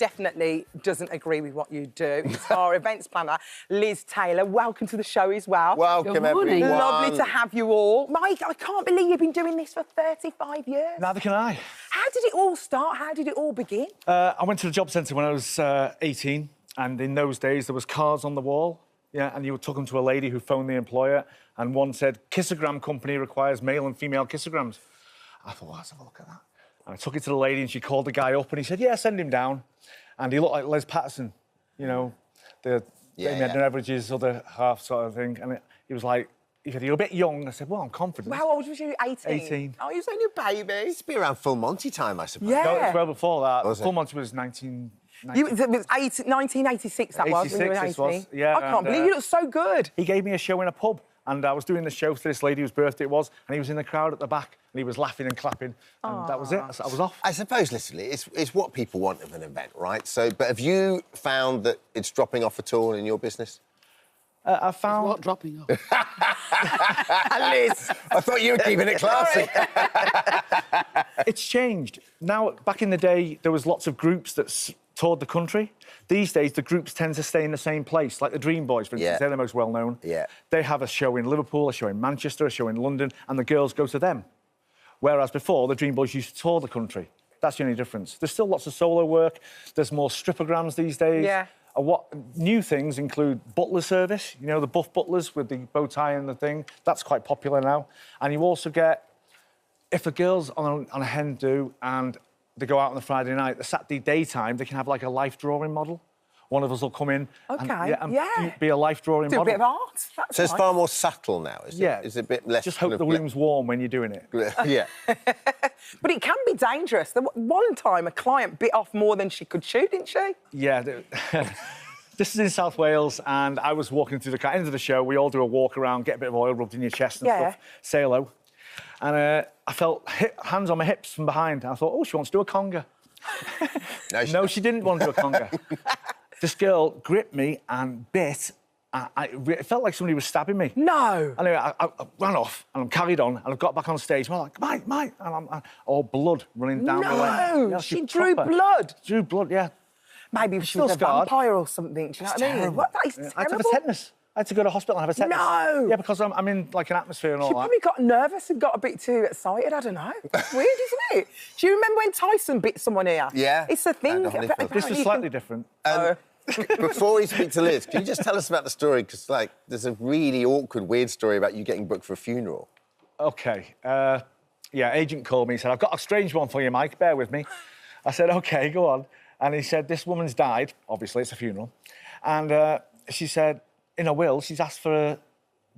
definitely doesn't agree with what you do. It's our events planner, Liz Taylor. Welcome to the show as well. Welcome, everyone. Lovely to have you all. Mike, I can't believe you've been doing this for 35 years. Neither can I. How did it all start? How did it all begin? I went to the job centre when I was 18, and in those days there was cards on the wall, and you took them to a lady who phoned the employer, and one said, kissogram company requires male and female kissograms. I thought, well, let's have a look at that. And I took it to the lady, and she called the guy up, and he said, yeah, send him down. And he looked like Les Patterson, you know, the Average's other half sort of thing. And he was like, he said, you're a bit young. I said, well, I'm confident. How old was you? 18? 18. Oh, you was only a baby. It's been around Full Monty time, I suppose. Yeah. No, it was well before that. Was it? Full Monty was 19... It was 1986, that was, when you were 18. This was, yeah. I can't believe you look so good. He gave me a show in a pub, and I was doing the show for this lady whose birthday it was, and he was in the crowd at the back, and he was laughing and clapping, and that was it. I was off. I suppose, listen, it's what people want of an event, right? So, but have you found that it's dropping off at all in your business? I found... What dropping off? Liz. I thought you were keeping it classy. It's changed. Now, back in the day, there was lots of groups that toured the country. These days, the groups tend to stay in the same place, like the Dream Boys, for instance. They're the most well-known. Yeah. They have a show in Liverpool, a show in Manchester, a show in London, and the girls go to them. Whereas before, the Dream Boys used to tour the country. That's the only difference. There's still lots of solo work. There's more stripograms these days. Yeah. What new things include butler service, you know, the buff butlers with the bow tie and the thing. That's quite popular now. And you also get, if a girl's on a hen do and they go out on the Friday night, the Saturday daytime, they can have like a life drawing model. One of us will come in and be a life drawing model. Do a bit of art. That's So it's nice. far more subtle now, is it? Yeah. It's a bit less... Just hope the room's warm when you're doing it. Yeah. But it can be dangerous. One time, a client bit off more than she could chew, didn't she? Yeah. This is in South Wales, and I was walking through the car. End of the show, we all do a walk around, get a bit of oil rubbed in your chest and stuff, say hello. And I felt hands on my hips from behind. And I thought, oh, she wants to do a conga. No, she didn't want to do a conga. This girl gripped me and bit. It felt like somebody was stabbing me. No. Anyway, I ran off and I carried on and I got back on stage. And I'm like, Mike, and I'm all blood running down the leg. No, she drew blood. Drew blood, yeah. Maybe she was a vampire or something. Do you know what I mean? What? That is terrible. I had to have a tetanus. I had to go to hospital and have a tetanus. No. Yeah, because I'm in like an atmosphere and all She that. probably got nervous and got a bit too excited. I don't know. It's weird, isn't it? Do you remember when Tyson bit someone here? Yeah. It's a thing. This was slightly different. Before we speak to Liz, can you just tell us about the story? Because, like, there's a really awkward, weird story about you getting booked for a funeral. OK. Yeah, agent called me and said, I've got a strange one for you, Mike. Bear with me. I said, OK, go on. And he said, this woman's died. Obviously, it's a funeral. And she said, in a will, she's asked for a...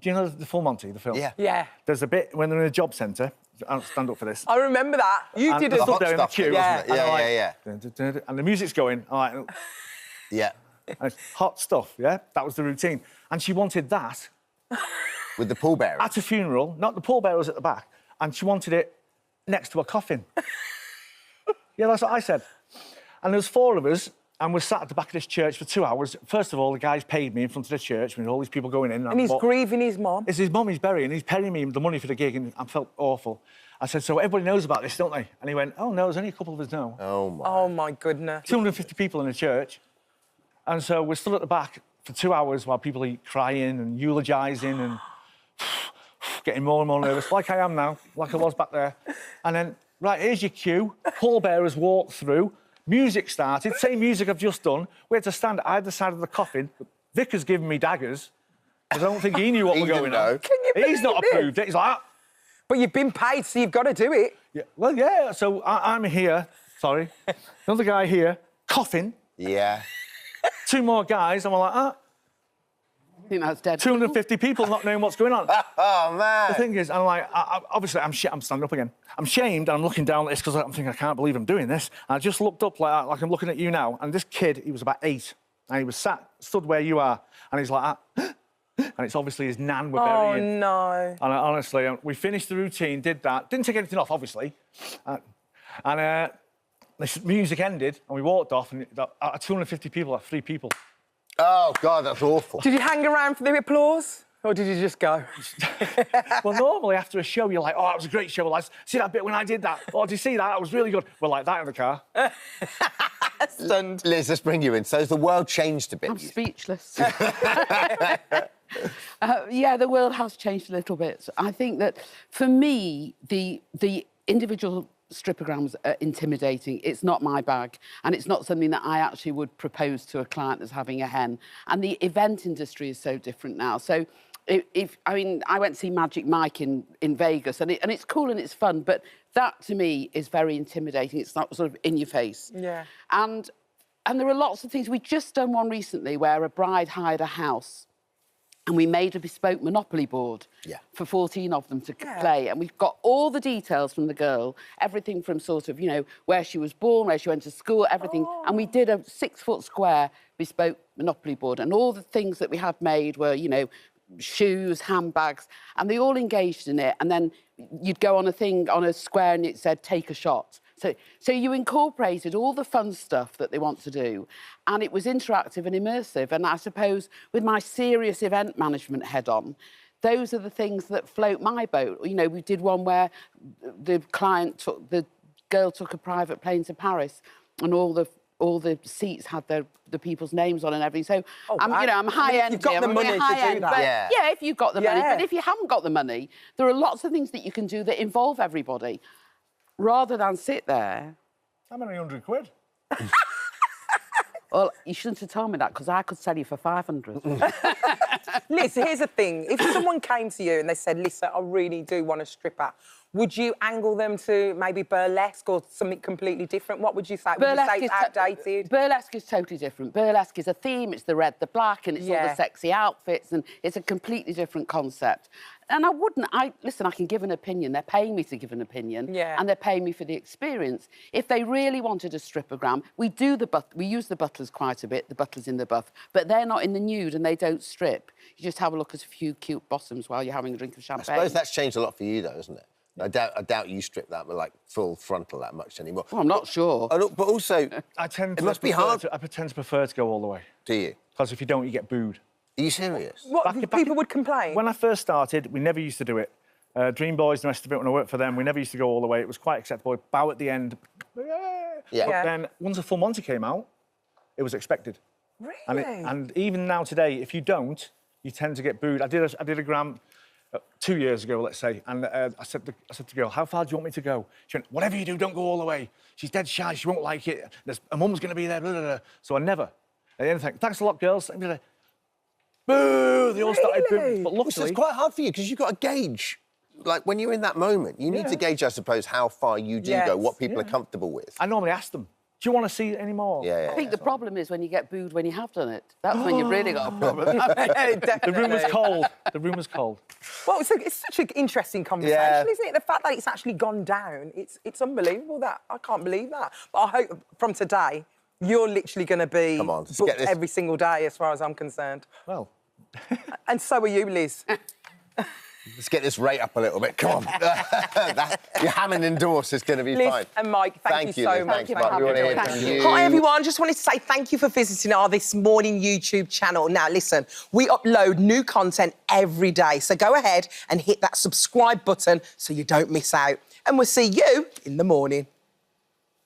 Do you know the Full Monty, the film? Yeah. Yeah. There's a bit when they're in a job centre. I'll stand up for this. I remember that. You did a it. stood there in the queue, yeah. wasn't it? Yeah. And the music's going. I'm like, Yeah. and it's hot stuff, yeah? That was the routine. And she wanted that. With the pallbearer? At a funeral, not the pallbearers at the back. And she wanted it next to a coffin. Yeah, that's what I said. And there was 4 of us, and we're sat at the back of this church for 2 hours. First of all, the guy's paid me in front of the church with all these people going in. And he's grieving his mum. It's his mum he's burying. He's paying me the money for the gig, and I felt awful. I said, so everybody knows about this, don't they? And he went, oh, no, there's only a couple of us know. Oh, my goodness. 250 people in a church. And so we're stood at the back for 2 hours while people are crying and eulogising and getting more and more nervous, like I am now, like I was back there. And then, right, here's your cue. Pallbearers walked through. Music started, same music I've just done. We had to stand at either side of the coffin. Vicar's giving me daggers, because I don't think he knew what was going on. He's not approved it. He's like... But you've been paid, so you've got to do it. Yeah. Well, yeah, so I'm here, sorry. Another guy here, coughing. Yeah. 2 more guys, and I'm like, I think that's dead. 250 people not knowing what's going on. Oh, man. The thing is, I'm like, obviously, I'm standing up again. I'm shamed, and I'm looking down at this because I'm thinking, I can't believe I'm doing this. And I just looked up like I'm looking at you now, and this kid, he was about 8, and he was stood where you are, and he's like, and it's obviously his nan we're burying. Oh, no. And honestly, we finished the routine, did that, didn't take anything off, obviously, and the music ended, and we walked off, and 250 people, 3 people. Oh, God, that's awful. Did you hang around for the applause? Or did you just go? Well, normally after a show, you're like, oh, that was a great show, lads. See that bit when I did that? Oh, did you see that? That was really good. We're like that in the car. Stunned. Liz, let's bring you in. So has the world changed a bit? I'm speechless. Yeah, the world has changed a little bit. I think that, for me, the individual stripograms are intimidating. It's not my bag, and it's not something that I actually would propose to a client that's having a hen. And the event industry is so different now. So I went to see Magic Mike in Vegas, and it's cool and it's fun, but that, to me, is very intimidating. It's not sort of in your face. Yeah. And there are lots of things. We just done one recently where a bride hired a house, and we made a bespoke Monopoly board for 14 of them to play. And we've got all the details from the girl, everything from sort of, where she was born, where she went to school, everything. And we did a 6-foot square bespoke Monopoly board. And all the things that we had made were, shoes, handbags, and they all engaged in it. And then you'd go on a square and it said, take a shot. So you incorporated all the fun stuff that they want to do, and it was interactive and immersive. And I suppose with my serious event management head on, those are the things that float my boat. We did one where the girl took a private plane to Paris, and all the seats had the people's names on and everything. So I'm high end. You've got the money to do that. Yeah, if you've got the money. But if you haven't got the money, there are lots of things that you can do that involve everybody, rather than sit there. How many £100? Well, you shouldn't have told me that, because I could sell you for 500. Liz, here's the thing. If someone came to you and they said, listen, I really do want a stripper, would you angle them to maybe burlesque or something completely different? What would you say? Would you say it's outdated? Burlesque is totally different. Burlesque is a theme. It's the red, the black, and it's all the sexy outfits, and it's a completely different concept. And listen, I can give an opinion. They're paying me to give an opinion, and they're paying me for the experience. If they really wanted a stripogram, we use the butlers quite a bit, the butlers in the buff, but they're not in the nude and they don't strip. You just have a look at a few cute bottoms while you're having a drink of champagne. I suppose that's changed a lot for you, though, isn't it? I doubt you strip that, but full frontal that much anymore. Well, I'm not sure. But also, it must be hard. I tend to prefer to go all the way. Do you? Because if you don't, you get booed. Are you serious? What, people would complain? When I first started, we never used to do it. Dream Boys and the rest of it, when I worked for them, we never used to go all the way. It was quite acceptable. Bow at the end. Yeah. But then, once the Full Monty came out, it was expected. Really? And even now today, if you don't, you tend to get booed. I did a gram 2 years ago, let's say, and I said to the girl, how far do you want me to go? She went, whatever you do, don't go all the way. She's dead shy, she won't like it. Her mum's going to be there, blah, blah, blah. So I never. At the end, thanks a lot, girls. And like, boo! They all started booing. But luckily... It's quite hard for you, because you've got to gauge, when you're in that moment, you need to gauge, I suppose, how far you do go, what people are comfortable with. I normally ask them, do you want to see it anymore? Yeah. I think the problem is when you get booed when you have done it. That's when you've really got a problem. The room was cold. The room was cold. Well, it's such an interesting conversation, isn't it? The fact that it's actually gone down, it's unbelievable. I can't believe that. But I hope from today, you're literally going to be booked every single day, as far as I'm concerned. Well. And so are you, Liz. Let's get this rate up a little bit. Come on. Your Hammond endorse is going to be Liz fine. and Mike, thank you so much. Hi, everyone. Just wanted to say thank you for visiting our This Morning YouTube channel. Now, listen, we upload new content every day, so go ahead and hit that subscribe button so you don't miss out. And we'll see you in the morning.